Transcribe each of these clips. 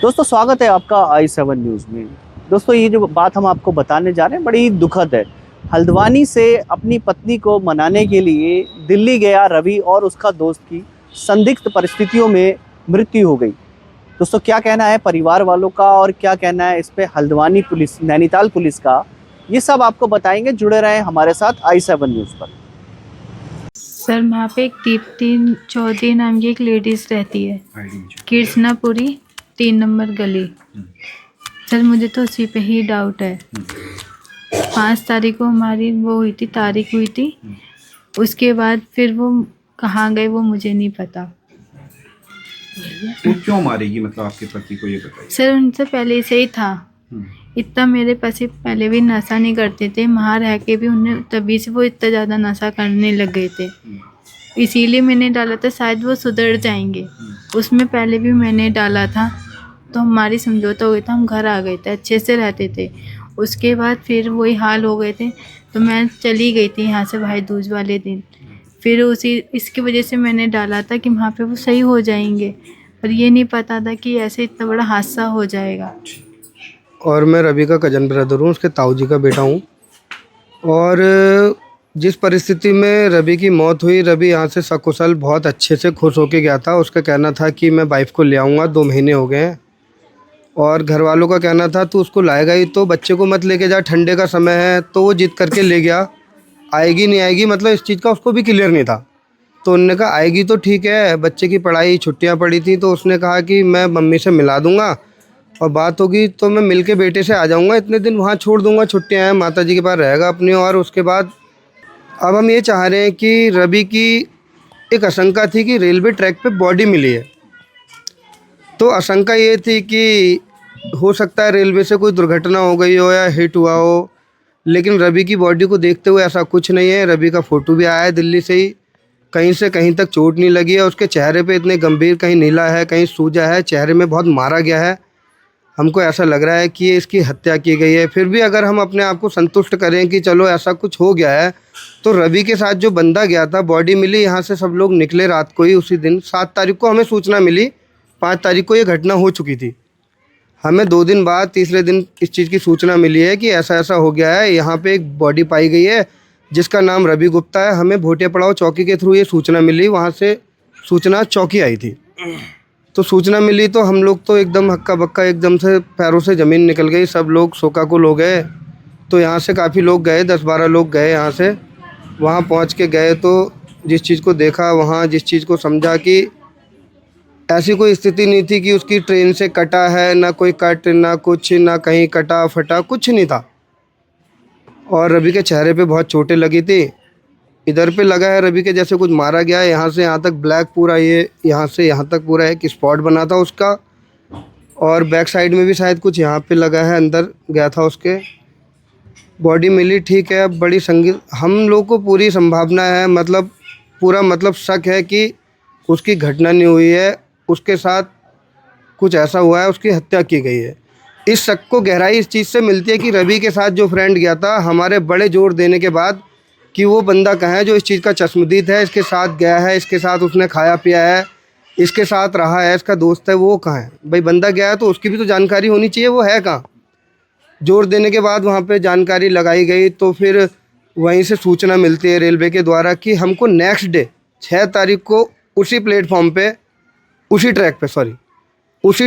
दोस्तों स्वागत है आपका i7 न्यूज़ में। दोस्तों ये जो बात हम आपको बताने जा रहे हैं बड़ी दुखद है। हल्द्वानी से अपनी पत्नी को मनाने के लिए दिल्ली गया रवि और उसका दोस्त की संदिग्ध परिस्थितियों में मृत्यु हो गई। दोस्तों क्या कहना है परिवार वालों का और क्या कहना है इस पे हल्द्वानी पुलिस, नैनीताल पुलिस का, ये सब आपको बताएंगे। जुड़े रहें हमारे साथ i7 न्यूज़ पर। सर वहाँ पे एक दीप्ति चौधरी नाम की एक लेडीज रहती है, कृष्णापुरी 3 नंबर गली। सर मुझे तो उसी पे ही डाउट है। 5 तारीख को हमारी वो हुई थी, तारीख हुई थी। उसके बाद फिर वो कहाँ गए वो मुझे नहीं पता। वो क्यों मारेगी, मतलब आपके पति को ये बताइए। सर उनसे पहले से ही था। इतना मेरे पति पहले भी नशा नहीं करते थे, वहाँ रह के भी उन्हें तभी से वो इतना ज़्यादा नशा करने लग गए थे। इसीलिए मैंने डाला था शायद वो सुधर जाएंगे। उसमें पहले भी मैंने डाला था तो हमारी समझौता हो गया था, हम घर आ गए थे, अच्छे से रहते थे। उसके बाद फिर वही हाल हो गए थे तो मैं चली गई थी यहाँ से भाई दूज वाले दिन। फिर इसकी वजह से मैंने डाला था कि वहाँ पे वो सही हो जाएंगे, पर ये नहीं पता था कि ऐसे इतना बड़ा हादसा हो जाएगा। और मैं रवि का कज़न ब्रदर हूँ, उसके ताऊ जी का बेटा हूँ। और जिस परिस्थिति में रवि की मौत हुई, रवि यहाँ से सकुशल बहुत अच्छे से खुश होके गया था। उसका कहना था कि मैं वाइफ को ले आऊँगा, 2 महीने हो गए हैं। और घर वालों का कहना था तू उसको लाएगा ही तो बच्चे को मत लेके जा, ठंडे का समय है। तो वो जिद करके ले गया। आएगी नहीं आएगी मतलब इस चीज़ का उसको भी क्लियर नहीं था। तो उन्होंने कहा आएगी तो ठीक है, बच्चे की पढ़ाई छुट्टियाँ पड़ी थी तो उसने कहा कि मैं मम्मी से मिला दूँगा और बात होगी तो मैं मिल के बेटे से आ जाऊँगा, इतने दिन वहाँ छोड़ दूँगा, छुट्टियाँ हैं, माता जी के पास रहेगा अपनी। और उसके बाद अब हम ये चाह रहे हैं कि रवि की एक आशंका थी कि रेलवे ट्रैक पे बॉडी मिली है। तो आशंका ये थी कि हो सकता है रेलवे से कोई दुर्घटना हो गई हो या हिट हुआ हो, लेकिन रवि की बॉडी को देखते हुए ऐसा कुछ नहीं है। रवि का फ़ोटो भी आया है दिल्ली से ही, कहीं से कहीं तक चोट नहीं लगी है। उसके चेहरे पे इतने गंभीर, कहीं नीला है कहीं सूजा है, चेहरे में बहुत मारा गया है। हमको ऐसा लग रहा है कि ये इसकी हत्या की गई है। फिर भी अगर हम अपने आप को संतुष्ट करें कि चलो ऐसा कुछ हो गया है, तो रवि के साथ जो बंदा गया था, बॉडी मिली, यहाँ से सब लोग निकले रात को ही उसी दिन। 7 तारीख को हमें सूचना मिली, 5 तारीख को ये घटना हो चुकी थी। हमें 2 दिन बाद तीसरे दिन इस चीज़ की सूचना मिली है कि ऐसा ऐसा हो गया है, यहाँ पे एक बॉडी पाई गई है जिसका नाम रवि गुप्ता है। हमें भोटिया पड़ाव चौकी के थ्रू ये सूचना मिली, वहाँ से सूचना चौकी आई थी। तो सूचना मिली तो हम लोग तो एकदम हक्का बक्का, एकदम से पैरों से ज़मीन निकल गई। सब लोग शोकाकुल हो गए। तो यहाँ से काफ़ी लोग गए, 10-12 लोग गए यहाँ से। वहाँ पहुँच के गए तो जिस चीज़ को देखा, वहाँ जिस चीज़ को समझा कि ऐसी कोई स्थिति नहीं थी कि उसकी ट्रेन से कटा है, ना कोई कट, ना कुछ, ना कहीं कटा फटा, कुछ नहीं था। और रवि के चेहरे पे बहुत चोटें लगी थी। इधर पे लगा है रवि के जैसे कुछ मारा गया है, यहाँ से यहाँ तक ब्लैक पूरा, ये यहाँ से यहाँ तक पूरा एक स्पॉट बना था उसका। और बैक साइड में भी शायद कुछ यहाँ पे लगा है, अंदर गया था उसके। बॉडी मिली, ठीक है। अब बड़ी संगीत, हम लोग को पूरी संभावना है, मतलब पूरा मतलब शक है कि उसकी घटना नहीं हुई है, उसके साथ कुछ ऐसा हुआ है, उसकी हत्या की गई है। इस शक को गहराई इस चीज़ से मिलती है कि रवि के साथ जो फ्रेंड गया था, हमारे बड़े जोर देने के बाद कि वो बंदा कहाँ है जो इस चीज़ का चश्मदीद है, इसके साथ गया है, इसके साथ उसने खाया पिया है, इसके साथ रहा है, इसका दोस्त है, वो कहाँ है भाई। बंदा गया है तो उसकी भी तो जानकारी होनी चाहिए, वो है कहाँ। जोर देने के बाद वहाँ पे जानकारी लगाई गई तो फिर वहीं से सूचना मिलती है रेलवे के द्वारा कि हमको नेक्स्ट डे 6 तारीख को उसी प्लेटफॉर्म पे, उसी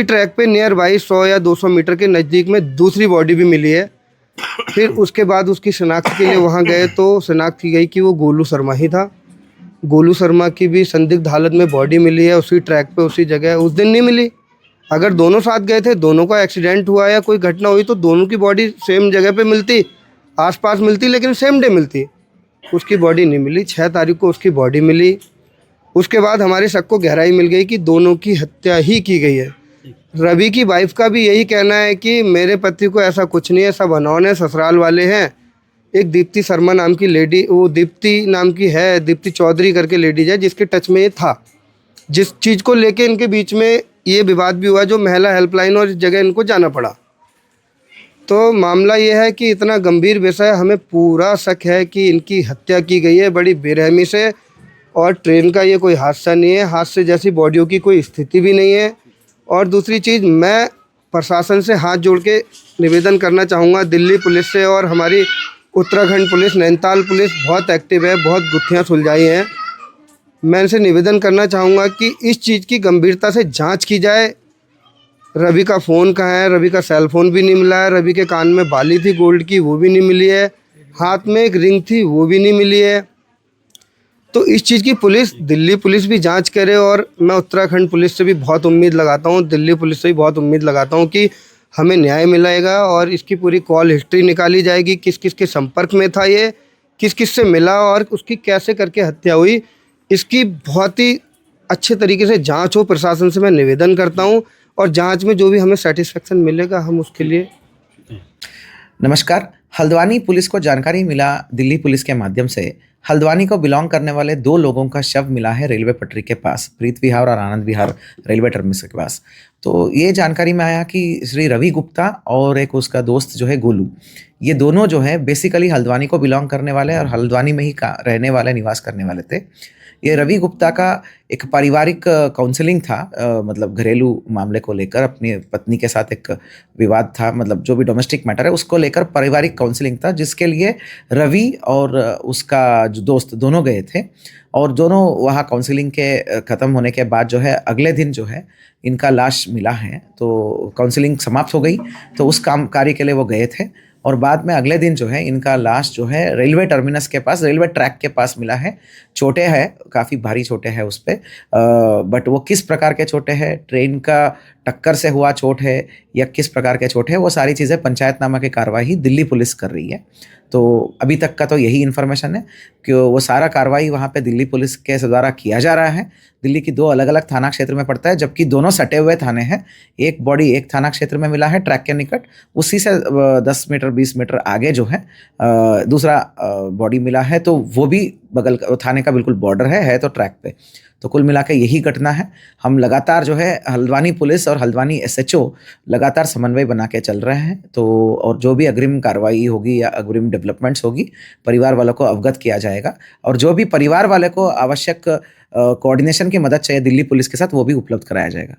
ट्रैक पे नियर बाई 100 या 200 मीटर के नज़दीक में दूसरी बॉडी भी मिली है। फिर उसके बाद उसकी शनाख्त के लिए वहाँ गए तो शनाख्त की गई कि वो गोलू शर्मा ही था। गोलू शर्मा की भी संदिग्ध हालत में बॉडी मिली है, उसी ट्रैक पे, उसी जगह। उस दिन नहीं मिली। अगर दोनों साथ गए थे, दोनों का एक्सीडेंट हुआ या कोई घटना हुई तो दोनों की बॉडी सेम जगह पे मिलती, आसपास मिलती, लेकिन सेम डे मिलती। उसकी बॉडी नहीं मिली। 6 तारीख को उसकी बॉडी मिली। उसके बाद हमारे शक को गहराई मिल गई कि दोनों की हत्या ही की गई है। रवि की वाइफ का भी यही कहना है कि मेरे पति को ऐसा कुछ नहीं है, सब अनौन, ससुराल वाले हैं। एक दीप्ति शर्मा नाम की लेडी, वो दीप्ति नाम की है, दीप्ति चौधरी करके लेडीज है जिसके टच में ये था। जिस चीज़ को लेके इनके बीच में ये विवाद भी हुआ, जो महिला हेल्पलाइन और इस जगह इनको जाना पड़ा। तो मामला ये है कि इतना गंभीर विषय, हमें पूरा शक है कि इनकी हत्या की गई है बड़ी बेरहमी से। और ट्रेन का ये कोई हादसा नहीं है, हादसे जैसी बॉडियों की कोई स्थिति भी नहीं है। और दूसरी चीज़, मैं प्रशासन से हाथ जोड़ के निवेदन करना चाहूँगा, दिल्ली पुलिस से और हमारी उत्तराखंड पुलिस, नैनीताल पुलिस बहुत एक्टिव है, बहुत गुत्थियाँ सुलझाई हैं। मैं इनसे निवेदन करना चाहूँगा कि इस चीज़ की गंभीरता से जांच की जाए। रवि का फ़ोन कहाँ है? रवि का सेल फ़ोन भी नहीं मिला है। रवि के कान में बाली थी गोल्ड की, वो भी नहीं मिली है। हाथ में एक रिंग थी, वो भी नहीं मिली है। तो इस चीज़ की पुलिस, दिल्ली पुलिस भी जांच करे और मैं उत्तराखंड पुलिस से भी बहुत उम्मीद लगाता हूँ, दिल्ली पुलिस से भी बहुत उम्मीद लगाता हूँ कि हमें न्याय मिलेगा और इसकी पूरी कॉल हिस्ट्री निकाली जाएगी, किस किस के संपर्क में था ये, किस किस से मिला और उसकी कैसे करके हत्या हुई, इसकी बहुत ही अच्छे तरीके से जांच हो। प्रशासन से मैं निवेदन करता हूं और जांच में जो भी हमें सेटिस्फेक्शन मिलेगा हम उसके लिए। नमस्कार। हल्द्वानी पुलिस को जानकारी मिला दिल्ली पुलिस के माध्यम से, हल्द्वानी को बिलोंग करने वाले 2 लोगों का शव मिला है रेलवे पटरी के पास, प्रीत विहार और आनंद विहार रेलवे टर्मिनस के पास। तो ये जानकारी में आया कि श्री रवि गुप्ता और एक उसका दोस्त जो है गोलू, ये दोनों जो है बेसिकली हल्द्वानी को बिलोंग करने वाले और हल्द्वानी में ही रहने वाले, निवास करने वाले थे। ये रवि गुप्ता का एक पारिवारिक काउंसलिंग था, मतलब घरेलू मामले को लेकर अपनी पत्नी के साथ एक विवाद था, मतलब जो भी डोमेस्टिक मैटर है उसको लेकर पारिवारिक काउंसलिंग था, जिसके लिए रवि और उसका जो दोस्त दोनों गए थे और दोनों वहाँ काउंसलिंग के ख़त्म होने के बाद जो है अगले दिन जो है इनका लाश मिला है। तो काउंसलिंग समाप्त हो गई तो उस कार्य के लिए वो गए थे और बाद में अगले दिन जो है इनका लाश जो है रेलवे टर्मिनस के पास, रेलवे ट्रैक के पास मिला है। चोटें हैं, काफ़ी भारी चोटें हैं उस पर, बट वो किस प्रकार के चोटें हैं, ट्रेन का टक्कर से हुआ चोट है या किस प्रकार के चोट है, वो सारी चीज़ें पंचायतनामा की कार्रवाई दिल्ली पुलिस कर रही है। तो अभी तक का तो यही इन्फॉर्मेशन है कि वो सारा कार्रवाई वहाँ पे दिल्ली पुलिस के द्वारा किया जा रहा है। दिल्ली की 2 अलग अलग थाना क्षेत्र में पड़ता है, जबकि दोनों सटे हुए थाने हैं। एक बॉडी एक थाना क्षेत्र में मिला है ट्रैक के निकट, उसी से 10 मीटर 20 मीटर आगे जो है दूसरा बॉडी मिला है, तो वो भी बगल थाने का बिल्कुल बॉर्डर है तो ट्रैक पे। तो कुल मिला के यही घटना है। हम लगातार जो है हल्द्वानी पुलिस और हल्द्वानी SHO लगातार समन्वय बना के चल रहे हैं। तो और जो भी अग्रिम कार्रवाई होगी या अग्रिम डेवलपमेंट्स होगी परिवार वालों को अवगत किया जाएगा और जो भी परिवार वाले को आवश्यक कोऑर्डिनेशन की मदद चाहिए दिल्ली पुलिस के साथ वो भी उपलब्ध कराया जाएगा।